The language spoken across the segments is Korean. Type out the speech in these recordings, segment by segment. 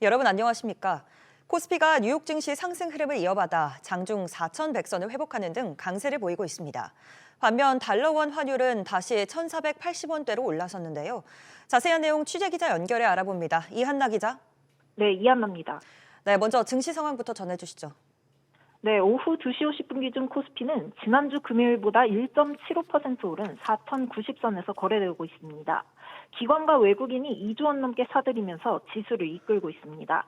여러분 안녕하십니까? 코스피가 뉴욕 증시 상승 흐름을 이어받아 장중 4,100선을 회복하는 등 강세를 보이고 있습니다. 반면 달러원 환율은 다시 1,480원대로 올라섰는데요. 자세한 내용 취재기자 연결해 알아봅니다. 이한나 기자. 네, 이한나입니다. 네, 먼저 증시 상황부터 전해주시죠. 네, 오후 2시 50분 기준 코스피는 지난주 금요일보다 1.75% 오른 4,090선에서 거래되고 있습니다. 기관과 외국인이 2조 원 넘게 사들이면서 지수를 이끌고 있습니다.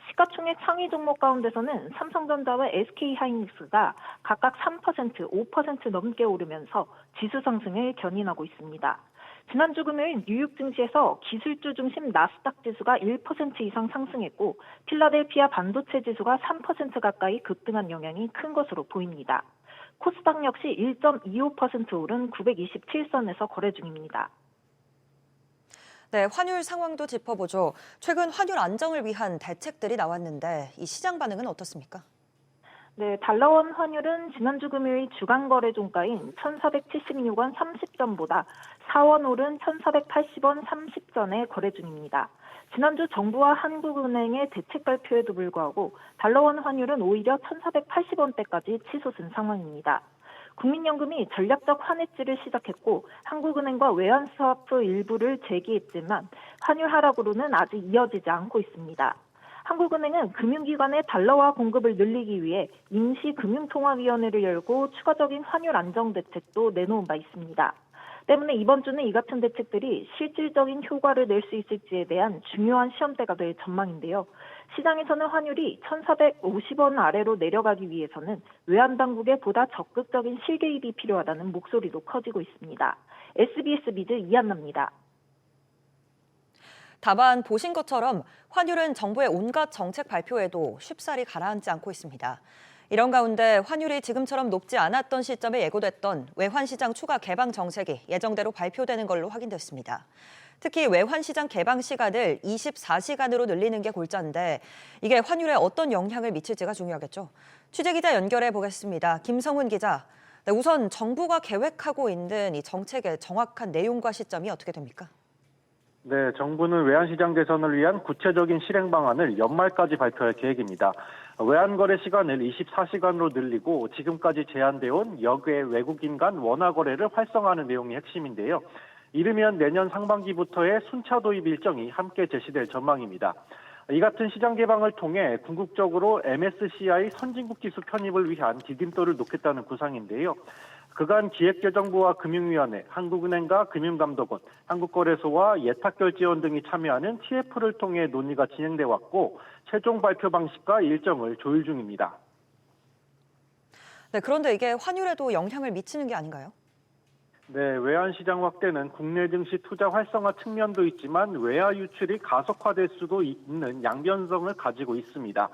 시가총액 상위 종목 가운데서는 삼성전자와 SK하이닉스가 각각 3%, 5% 넘게 오르면서 지수 상승을 견인하고 있습니다. 지난주 금요일 뉴욕 증시에서 기술주 중심 나스닥 지수가 1% 이상 상승했고 필라델피아 반도체 지수가 3% 가까이 급등한 영향이 큰 것으로 보입니다. 코스닥 역시 1.25% 오른 927선에서 거래 중입니다. 네, 환율 상황도 짚어보죠. 최근 환율 안정을 위한 대책들이 나왔는데 이 시장 반응은 어떻습니까? 네, 달러원 환율은 지난주 금요일 주간 거래 종가인 1,476원 30전보다 4원 오른 1,480원 30전에 거래 중입니다. 지난주 정부와 한국은행의 대책 발표에도 불구하고 달러원 환율은 오히려 1,480원대까지 치솟은 상황입니다. 국민연금이 전략적 환해지를 시작했고 한국은행과 외환스와프 일부를 재개했지만 환율 하락으로는 아직 이어지지 않고 있습니다. 한국은행은 금융기관의 달러화 공급을 늘리기 위해 임시금융통화위원회를 열고 추가적인 환율 안정 대책도 내놓은 바 있습니다. 때문에 이번 주는 이 같은 대책들이 실질적인 효과를 낼 수 있을지에 대한 중요한 시험대가 될 전망인데요. 시장에서는 환율이 1,450원 아래로 내려가기 위해서는 외환당국의 보다 적극적인 실개입이 필요하다는 목소리도 커지고 있습니다. SBS 비즈 이한나입니다. 다만 보신 것처럼 환율은 정부의 온갖 정책 발표에도 쉽사리 가라앉지 않고 있습니다. 이런 가운데 환율이 지금처럼 높지 않았던 시점에 예고됐던 외환시장 추가 개방 정책이 예정대로 발표되는 걸로 확인됐습니다. 특히 외환시장 개방 시간을 24시간으로 늘리는 게 골자인데 이게 환율에 어떤 영향을 미칠지가 중요하겠죠. 취재기자 연결해 보겠습니다. 김성훈 기자. 네, 우선 정부가 계획하고 있는 이 정책의 정확한 내용과 시점이 어떻게 됩니까? 네, 정부는 외환시장 개선을 위한 구체적인 실행 방안을 연말까지 발표할 계획입니다. 외환거래 시간을 24시간으로 늘리고 지금까지 제한되어 온 역외 외국인 간 원화 거래를 활성화하는 내용이 핵심인데요. 이르면 내년 상반기부터의 순차 도입 일정이 함께 제시될 전망입니다. 이 같은 시장 개방을 통해 궁극적으로 MSCI 선진국 지수 편입을 위한 디딤돌을 놓겠다는 구상인데요. 그간 기획재정부와 금융위원회, 한국은행과 금융감독원, 한국거래소와 예탁결제원 등이 참여하는 TF를 통해 논의가 진행돼 왔고 최종 발표 방식과 일정을 조율 중입니다. 네, 그런데 이게 환율에도 영향을 미치는 게 아닌가요? 네, 외환시장 확대는 국내 증시 투자 활성화 측면도 있지만 외화 유출이 가속화될 수도 있는 양변성을 가지고 있습니다.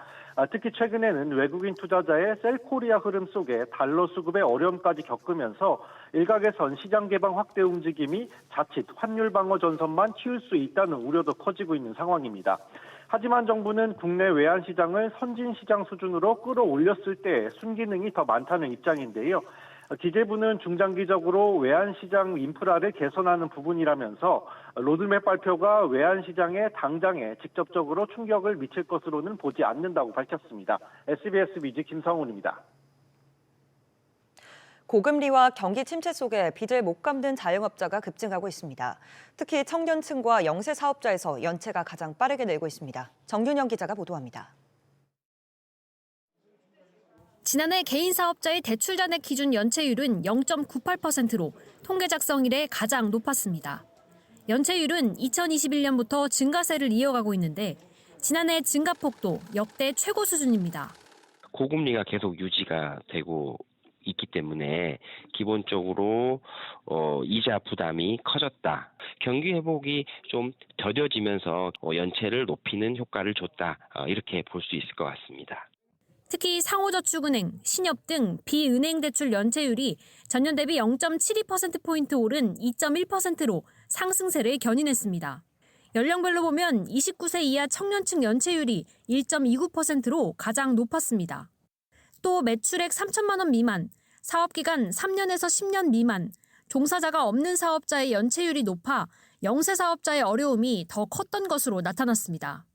특히 최근에는 외국인 투자자의 셀코리아 흐름 속에 달러 수급의 어려움까지 겪으면서 일각에선 시장 개방 확대 움직임이 자칫 환율 방어 전선만 키울 수 있다는 우려도 커지고 있는 상황입니다. 하지만 정부는 국내 외환시장을 선진시장 수준으로 끌어올렸을 때 순기능이 더 많다는 입장인데요. 기재부는 중장기적으로 외환시장 인프라를 개선하는 부분이라면서 로드맵 발표가 외환시장의 당장에 직접적으로 충격을 미칠 것으로는 보지 않는다고 밝혔습니다. SBS 비즈 김성훈입니다. 고금리와 경기 침체 속에 빚을 못 갚는 자영업자가 급증하고 있습니다. 특히 청년층과 영세 사업자에서 연체가 가장 빠르게 늘고 있습니다. 정윤영 기자가 보도합니다. 지난해 개인 사업자의 대출 잔액 기준 연체율은 0.98%로 통계 작성 이래 가장 높았습니다. 연체율은 2021년부터 증가세를 이어가고 있는데 지난해 증가폭도 역대 최고 수준입니다. 고금리가 계속 유지가 되고 있기 때문에 기본적으로 이자 부담이 커졌다. 경기 회복이 좀 더뎌지면서 연체를 높이는 효과를 줬다. 이렇게 볼 수 있을 것 같습니다. 특히 상호저축은행, 신협 등 비은행 대출 연체율이 전년 대비 0.72%포인트 오른 2.1%로 상승세를 견인했습니다. 연령별로 보면 29세 이하 청년층 연체율이 1.29%로 가장 높았습니다. 또 매출액 3천만 원 미만, 사업기간 3년에서 10년 미만, 종사자가 없는 사업자의 연체율이 높아 영세 사업자의 어려움이 더 컸던 것으로 나타났습니다.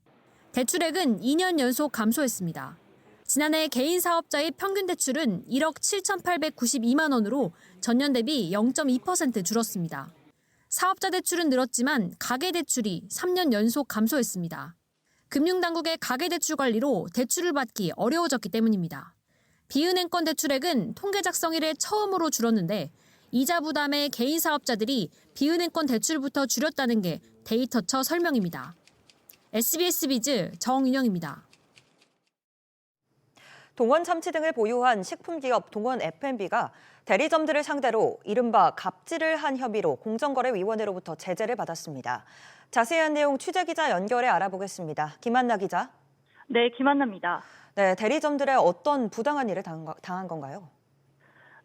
대출액은 2년 연속 감소했습니다. 지난해 개인 사업자의 평균 대출은 1억 7,892만 원으로 전년 대비 0.2% 줄었습니다. 사업자 대출은 늘었지만 가계 대출이 3년 연속 감소했습니다. 금융당국의 가계 대출 관리로 대출을 받기 어려워졌기 때문입니다. 비은행권 대출액은 통계 작성 이래 처음으로 줄었는데 이자 부담에 개인 사업자들이 비은행권 대출부터 줄였다는 게 데이터처 설명입니다. SBS 비즈 정윤영입니다. 동원 참치 등을 보유한 식품기업 동원 F&B가 대리점들을 상대로 이른바 갑질을 한 혐의로 공정거래위원회로부터 제재를 받았습니다. 자세한 내용 취재기자 연결해 알아보겠습니다. 김한나 기자. 네, 김한나입니다. 네, 대리점들의 어떤 부당한 일을 당한 건가요?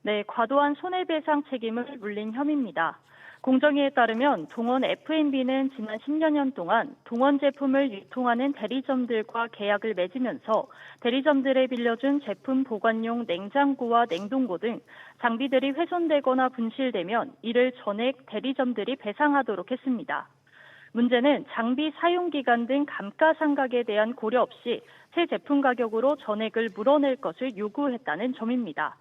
네, 과도한 손해배상 책임을 물린 혐의입니다. 공정위에 따르면 동원 F&B는 지난 10여 년 동안 동원 제품을 유통하는 대리점들과 계약을 맺으면서 대리점들에 빌려준 제품 보관용 냉장고와 냉동고 등 장비들이 훼손되거나 분실되면 이를 전액 대리점들이 배상하도록 했습니다. 문제는 장비 사용 기간 등 감가상각에 대한 고려 없이 새 제품 가격으로 전액을 물어낼 것을 요구했다는 점입니다.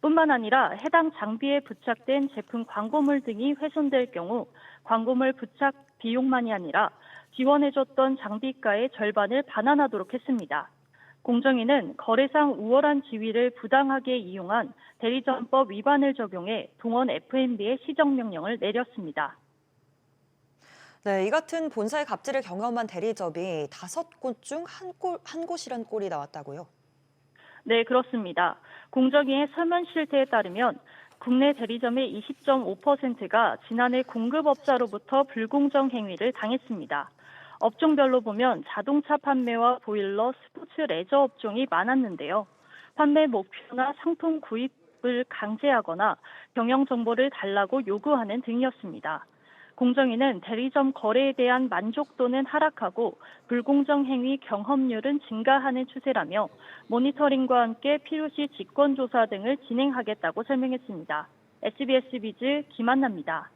뿐만 아니라 해당 장비에 부착된 제품 광고물 등이 훼손될 경우 광고물 부착 비용만이 아니라 지원해줬던 장비가의 절반을 반환하도록 했습니다. 공정위는 거래상 우월한 지위를 부당하게 이용한 대리점법 위반을 적용해 동원 F&B의 시정명령을 내렸습니다. 네, 이 같은 본사의 갑질을 경험한 대리점이 5곳 중 한 곳이란 꼴이 나왔다고요? 네, 그렇습니다. 공정위의 서면 실태에 따르면 국내 대리점의 20.5%가 지난해 공급업자로부터 불공정 행위를 당했습니다. 업종별로 보면 자동차 판매와 보일러, 스포츠 레저 업종이 많았는데요. 판매 목표나 상품 구입을 강제하거나 경영 정보를 달라고 요구하는 등이었습니다. 공정위는 대리점 거래에 대한 만족도는 하락하고 불공정 행위 경험률은 증가하는 추세라며 모니터링과 함께 필요시 직권조사 등을 진행하겠다고 설명했습니다. SBS 비즈 김한나입니다.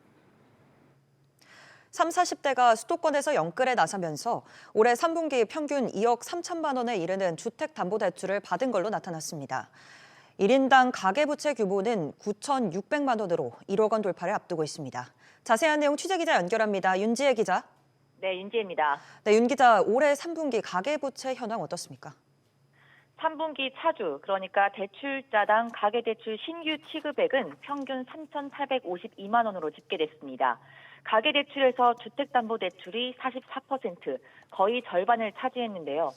30, 40대가 수도권에서 영끌에 나서면서 올해 3분기 평균 2억 3천만 원에 이르는 주택담보대출을 받은 걸로 나타났습니다. 1인당 가계부채 규모는 9,600만 원으로 1억 원 돌파를 앞두고 있습니다. 자세한 내용 취재기자 연결합니다. 윤지혜 기자. 네, 윤지혜입니다. 네, 윤 기자, 올해 3분기 가계부채 현황 어떻습니까? 3분기 차주, 그러니까 대출자당 가계대출 신규 취급액은 평균 3,852만 원으로 집계됐습니다. 가계대출에서 주택담보대출이 44%, 거의 절반을 차지했는데요.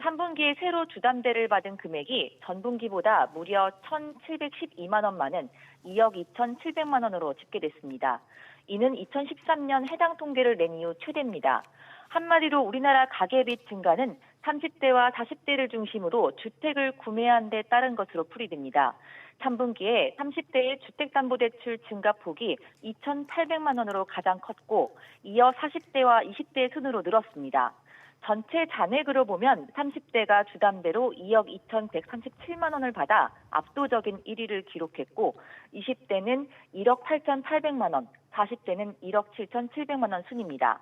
3분기에 새로 주담대를 받은 금액이 전분기보다 무려 1,712만 원 많은 2억 2,700만 원으로 집계됐습니다. 이는 2013년 해당 통계를 낸 이후 최대입니다. 한마디로 우리나라 가계빚 증가는 30대와 40대를 중심으로 주택을 구매한 데 따른 것으로 풀이됩니다. 3분기에 30대의 주택담보대출 증가폭이 2,800만 원으로 가장 컸고 이어 40대와 20대의 순으로 늘었습니다. 전체 잔액으로 보면 30대가 주담대로 2억 2,137만 원을 받아 압도적인 1위를 기록했고 20대는 1억 8,800만 원, 40대는 1억 7,700만 원 순입니다.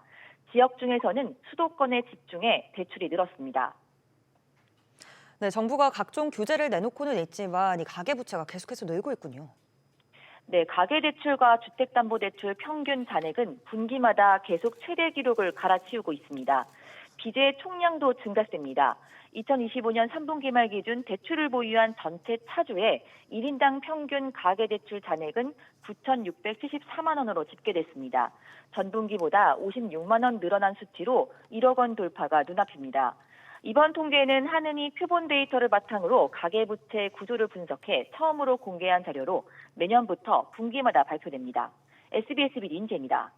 지역 중에서는 수도권에 집중해 대출이 늘었습니다. 네, 정부가 각종 규제를 내놓고는 있지만 이 가계부채가 계속해서 늘고 있군요. 네, 가계대출과 주택담보대출 평균 잔액은 분기마다 계속 최대 기록을 갈아치우고 있습니다. 빚의 총량도 증가세입니다. 2025년 3분기 말 기준 대출을 보유한 전체 차주의 1인당 평균 가계대출 잔액은 9,674만 원으로 집계됐습니다. 전분기보다 56만 원 늘어난 수치로 1억 원 돌파가 눈앞입니다. 이번 통계는 한은이 표본 데이터를 바탕으로 가계부채 구조를 분석해 처음으로 공개한 자료로 매년부터 분기마다 발표됩니다. SBS 윤지혜입니다.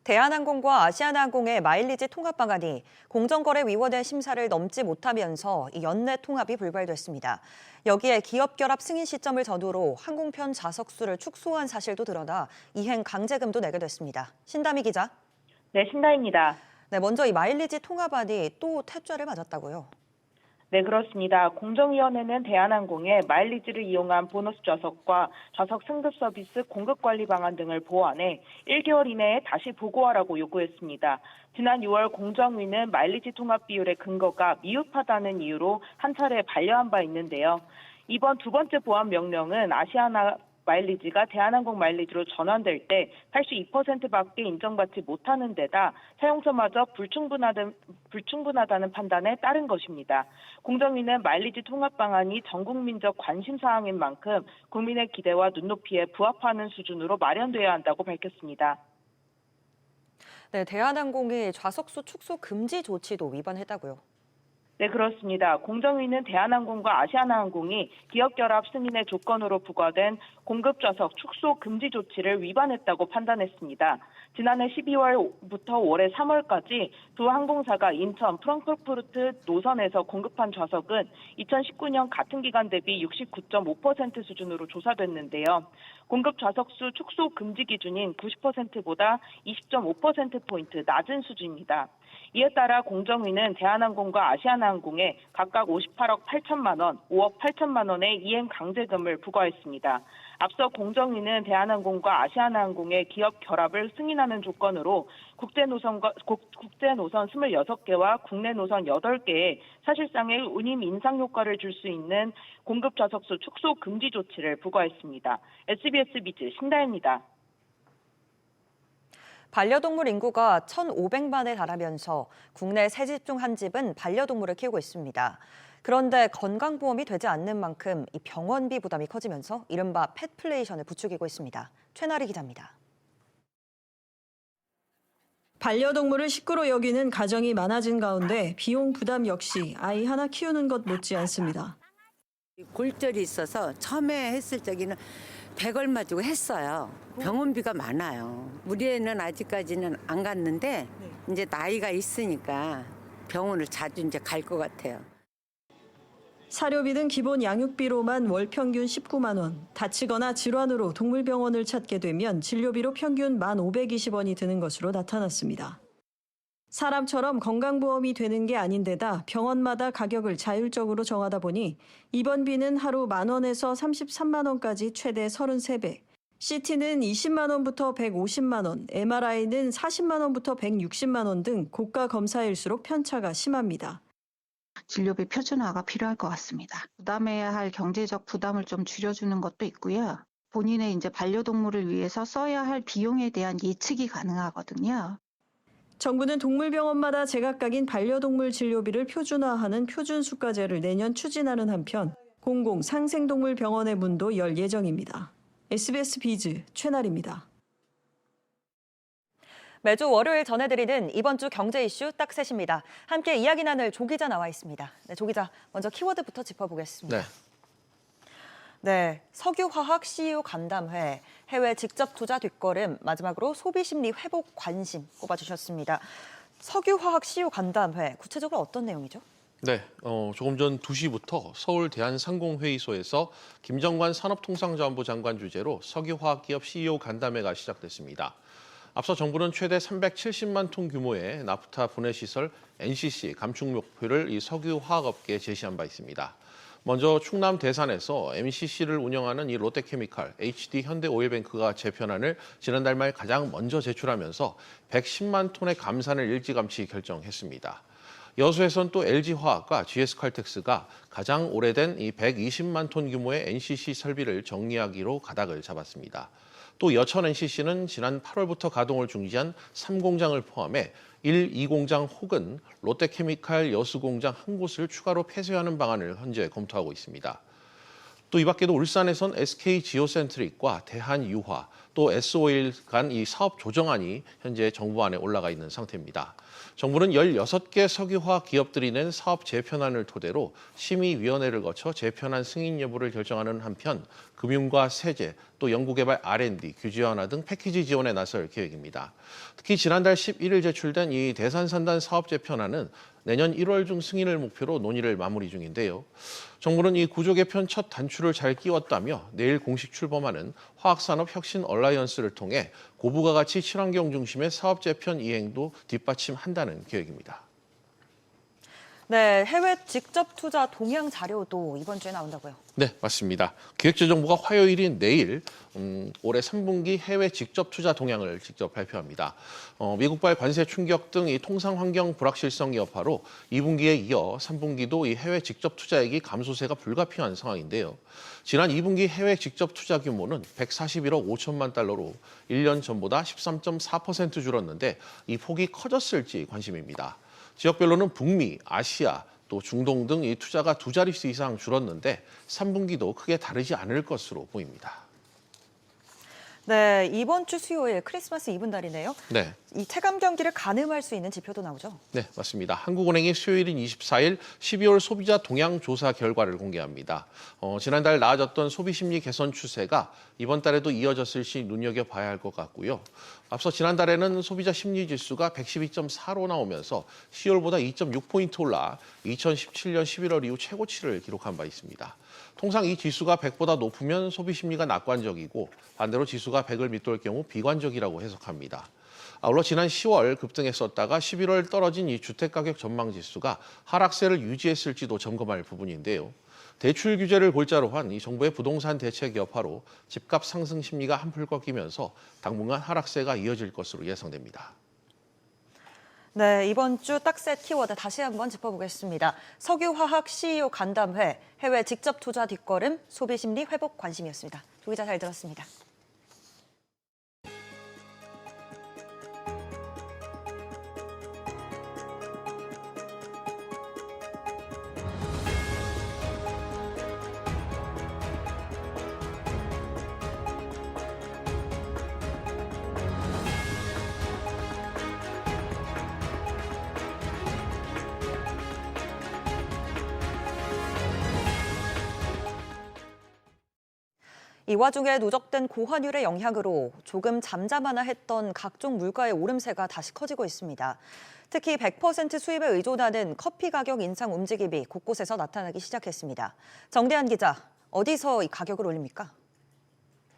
대한항공과 아시아나항공의 마일리지 통합 방안이 공정거래위원회 심사를 넘지 못하면서 이 연내 통합이 불발됐습니다. 여기에 기업 결합 승인 시점을 전후로 항공편 좌석 수를 축소한 사실도 드러나 이행 강제금도 내게 됐습니다. 신다미 기자. 네, 신다입니다. 네, 먼저 이 마일리지 통합안이 또 퇴짜를 맞았다고요. 네, 그렇습니다. 공정위원회는 대한항공의 마일리지를 이용한 보너스 좌석과 좌석 승급 서비스 공급 관리 방안 등을 보완해 1개월 이내에 다시 보고하라고 요구했습니다. 지난 6월 공정위는 마일리지 통합 비율의 근거가 미흡하다는 이유로 한 차례 반려한 바 있는데요. 이번 두 번째 보완 명령은 아시아나 마일리지가 대한항공 마일리지로 전환될 때 82%밖에 인정받지 못하는 데다 사용서마저 불충분하다는 판단에 따른 것입니다. 공정위는 마일리지 통합 방안이 전 국민적 관심 사항인 만큼 국민의 기대와 눈높이에 부합하는 수준으로 마련돼야 한다고 밝혔습니다. 네, 대한항공이 좌석수 축소 금지 조치도 위반했다고요. 네, 그렇습니다. 공정위는 대한항공과 아시아나항공이 기업 결합 승인의 조건으로 부과된 공급 좌석 축소 금지 조치를 위반했다고 판단했습니다. 지난해 12월부터 올해 3월까지 두 항공사가 인천 프랑크푸르트 노선에서 공급한 좌석은 2019년 같은 기간 대비 69.5% 수준으로 조사됐는데요. 공급 좌석수 축소 금지 기준인 90%보다 20.5%포인트 낮은 수준입니다. 이에 따라 공정위는 대한항공과 아시아나항공에 각각 58억 8천만 원, 5억 8천만 원의 이행 강제금을 부과했습니다. 앞서 공정위는 대한항공과 아시아나항공의 기업 결합을 승인하는 조건으로 국제 노선 26개와 국내 노선 8개에 사실상의 운임 인상 효과를 줄 수 있는 공급 좌석수 축소 금지 조치를 부과했습니다. SBS 비즈 신다혜입니다. 반려동물 인구가 1,500만에 달하면서 국내 3집 중 1집은 반려동물을 키우고 있습니다. 그런데 건강보험이 되지 않는 만큼 이 병원비 부담이 커지면서 이른바 펫플레이션을 부추기고 있습니다. 최나리 기자입니다. 반려동물을 식구로 여기는 가정이 많아진 가운데 비용 부담 역시 아이 하나 키우는 것 못지 않습니다. 골절이 있어서 처음에 했을 적에는 100 얼마 주고 했어요. 병원비가 많아요. 우리 애는 아직까지는 안 갔는데 이제 나이가 있으니까 병원을 자주 이제 갈 것 같아요. 사료비 등 기본 양육비로만 월 평균 19만 원, 다치거나 질환으로 동물병원을 찾게 되면 진료비로 평균 1,520원이 드는 것으로 나타났습니다. 사람처럼 건강보험이 되는 게 아닌데다 병원마다 가격을 자율적으로 정하다 보니 입원비는 하루 10,000원에서 33만 원까지 최대 33배, CT는 20만 원부터 150만 원, MRI는 40만 원부터 160만 원 등 고가 검사일수록 편차가 심합니다. 진료비 표준화가 필요할 것 같습니다. 부담해야 할 경제적 부담을 좀 줄여주는 것도 있고요. 본인의 이제 반려동물을 위해서 써야 할 비용에 대한 예측이 가능하거든요. 정부는 동물병원마다 제각각인 반려동물 진료비를 표준화하는 표준수가제를 내년 추진하는 한편 공공 상생동물 병원의 문도 열 예정입니다. SBS 비즈 최나리입니다. 매주 월요일 전해드리는 이번 주 경제 이슈 딱 셋입니다. 함께 이야기 나눌 조 기자 나와 있습니다. 네, 조 기자, 먼저 키워드부터 짚어보겠습니다. 네, 석유화학 CEO 간담회, 해외 직접 투자 뒷걸음, 마지막으로 소비심리 회복 관심 꼽아주셨습니다. 석유화학 CEO 간담회, 구체적으로 어떤 내용이죠? 네, 조금 전 2시부터 서울 대한상공회의소에서 김정관 산업통상자원부 장관 주재로 석유화학기업 CEO 간담회가 시작됐습니다. 앞서 정부는 최대 370만 톤 규모의 나프타 분해시설 NCC 감축 목표를 이 석유화학업계에 제시한 바 있습니다. 먼저 충남 대산에서 MCC를 운영하는 이 롯데케미칼, HD 현대오일뱅크가 재편안을 지난달 말 가장 먼저 제출하면서 110만 톤의 감산을 일찌감치 결정했습니다. 여수에선 또 LG화학과 GS칼텍스가 가장 오래된 이 120만 톤 규모의 NCC 설비를 정리하기로 가닥을 잡았습니다. 또 여천 NCC는 지난 8월부터 가동을 중지한 3공장을 포함해 1, 2공장 혹은 롯데케미칼 여수공장 한 곳을 추가로 폐쇄하는 방안을 현재 검토하고 있습니다. 또 이 밖에도 울산에선 SK지오센트릭과 대한유화, 또 S오일 간 이 사업 조정안이 현재 정부안에 올라가 있는 상태입니다. 정부는 16개 석유화학 기업들이 낸 사업 재편안을 토대로 심의위원회를 거쳐 재편안 승인 여부를 결정하는 한편 금융과 세제, 또 연구개발 R&D, 규제 완화 등 패키지 지원에 나설 계획입니다. 특히 지난달 11일 제출된 이 대산산단 사업 재편안은 내년 1월 중 승인을 목표로 논의를 마무리 중인데요. 정부는 이 구조 개편 첫 단추를 잘 끼웠다며 내일 공식 출범하는 화학산업 혁신 얼라이언스를 통해 고부가 가치 친환경 중심의 사업 재편 이행도 뒷받침한다는 계획입니다. 네, 해외 직접 투자 동향 자료도 이번 주에 나온다고요. 네, 맞습니다. 기획재정부가 화요일인 내일 올해 3분기 해외 직접 투자 동향을 직접 발표합니다. 미국발 관세 충격 등 이 통상 환경 불확실성 여파로 2분기에 이어 3분기도 이 해외 직접 투자액이 감소세가 불가피한 상황인데요. 지난 2분기 해외 직접 투자 규모는 141억 5천만 달러로 1년 전보다 13.4% 줄었는데 이 폭이 커졌을지 관심입니다. 지역별로는 북미, 아시아, 또 중동 등 이 투자가 두 자릿수 이상 줄었는데 3분기도 크게 다르지 않을 것으로 보입니다. 네, 이번 주 수요일 크리스마스 이브 날이네요. 네. 이 체감 경기를 가늠할 수 있는 지표도 나오죠. 네, 맞습니다. 한국은행이 수요일인 24일 12월 소비자 동향 조사 결과를 공개합니다. 지난달 나아졌던 소비 심리 개선 추세가 이번 달에도 이어졌을 시 눈여겨봐야 할 것 같고요. 앞서 지난달에는 소비자 심리 지수가 112.4로 나오면서 10월보다 2.6포인트 올라 2017년 11월 이후 최고치를 기록한 바 있습니다. 통상 이 지수가 100보다 높으면 소비 심리가 낙관적이고 반대로 지수가 100을 밑돌 경우 비관적이라고 해석합니다. 아울러 지난 10월 급등했었다가 11월 떨어진 이 주택가격 전망 지수가 하락세를 유지했을지도 점검할 부분인데요. 대출 규제를 골자로 한 이 정부의 부동산 대책 여파로 집값 상승 심리가 한풀 꺾이면서 당분간 하락세가 이어질 것으로 예상됩니다. 네, 이번 주 딱셋 키워드 다시 한번 짚어보겠습니다. 석유화학 CEO 간담회, 해외 직접 투자 뒷걸음, 소비심리 회복 관심이었습니다. 조 기자 잘 들었습니다. 이 와중에 누적된 고환율의 영향으로 조금 잠잠하나 했던 각종 물가의 오름세가 다시 커지고 있습니다. 특히 100% 수입에 의존하는 커피 가격 인상 움직임이 곳곳에서 나타나기 시작했습니다. 정대한 기자, 어디서 이 가격을 올립니까?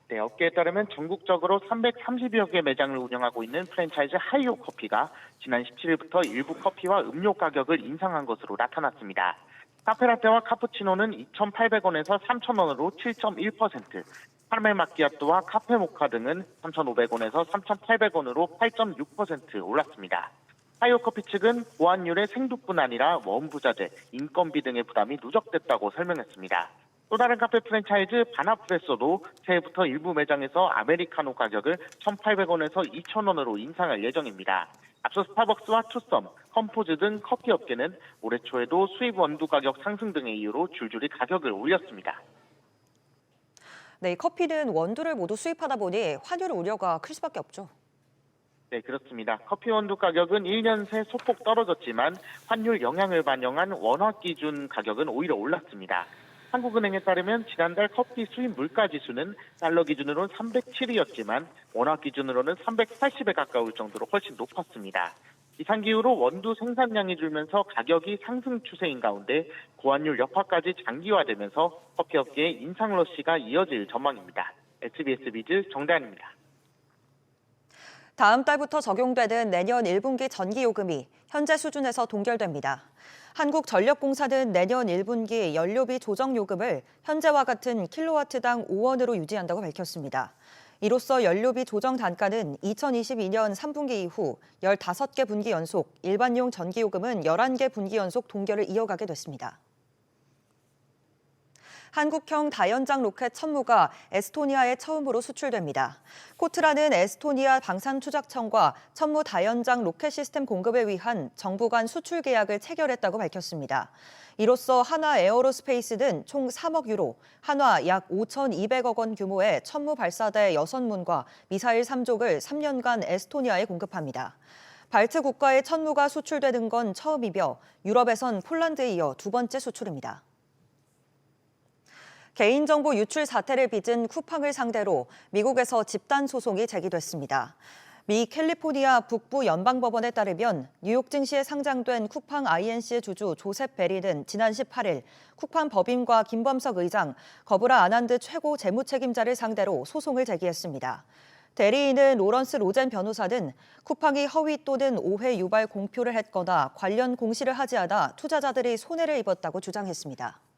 네, 업계에 따르면 전국적으로 330여 개 매장을 운영하고 있는 프랜차이즈 하이오 커피가 지난 17일부터 일부 커피와 음료 가격을 인상한 것으로 나타났습니다. 카페라떼와 카푸치노는 2,800원에서 3,000원으로 7.1%, 카라멜 마키아토와 카페 모카 등은 3,500원에서 3,800원으로 8.6% 올랐습니다. 하이오 커피 측은 고환율의 생두뿐 아니라 원부자재, 인건비 등의 부담이 누적됐다고 설명했습니다. 또 다른 카페 프랜차이즈 바나프레소도 새해부터 일부 매장에서 아메리카노 가격을 1,800원에서 2,000원으로 인상할 예정입니다. 앞서 스타벅스와 투썸, 컴포즈 등 커피 업계는 올해 초에도 수입 원두 가격 상승 등의 이유로 줄줄이 가격을 올렸습니다. 네, 커피는 원두를 모두 수입하다 보니 환율 우려가 클 수밖에 없죠. 네, 그렇습니다. 커피 원두 가격은 1년 새 소폭 떨어졌지만 환율 영향을 반영한 원화 기준 가격은 오히려 올랐습니다. 한국은행에 따르면 지난달 커피 수입 물가 지수는 달러 기준으로는 307이었지만 원화 기준으로는 380에 가까울 정도로 훨씬 높았습니다. 이상기후로 원두 생산량이 줄면서 가격이 상승 추세인 가운데 고환율 여파까지 장기화되면서 커피업계의 인상 러시가 이어질 전망입니다. SBS 비즈 정대한입니다. 다음 달부터 적용되는 내년 1분기 전기요금이 현재 수준에서 동결됩니다. 한국전력공사는 내년 1분기 연료비 조정요금을 현재와 같은 킬로와트당 5원으로 유지한다고 밝혔습니다. 이로써 연료비 조정 단가는 2022년 3분기 이후 15개 분기 연속, 일반용 전기요금은 11개 분기 연속 동결을 이어가게 됐습니다. 한국형 다연장 로켓 천무가 에스토니아에 처음으로 수출됩니다. 코트라는 에스토니아 방산추작청과 천무 다연장 로켓 시스템 공급을 위한 정부 간 수출 계약을 체결했다고 밝혔습니다. 이로써 하나 에어로스페이스는 총 3억 유로, 한화 약 5,200억 원 규모의 천무 발사대 6문과 미사일 3족을 3년간 에스토니아에 공급합니다. 발트 국가의 천무가 수출되는 건 처음이며 유럽에선 폴란드에 이어 두 번째 수출입니다. 개인정보 유출 사태를 빚은 쿠팡을 상대로 미국에서 집단 소송이 제기됐습니다. 미 캘리포니아 북부 연방법원에 따르면 뉴욕 증시에 상장된 쿠팡 INC의 주주 조셉 베리는 지난 18일 쿠팡 법인과 김범석 의장, 거브라 아난드 최고 재무책임자를 상대로 소송을 제기했습니다. 대리인은 로런스 로젠 변호사는 쿠팡이 허위 또는 오해 유발 공표를 했거나 관련 공시를 하지 않아 투자자들이 손해를 입었다고 주장했습니다.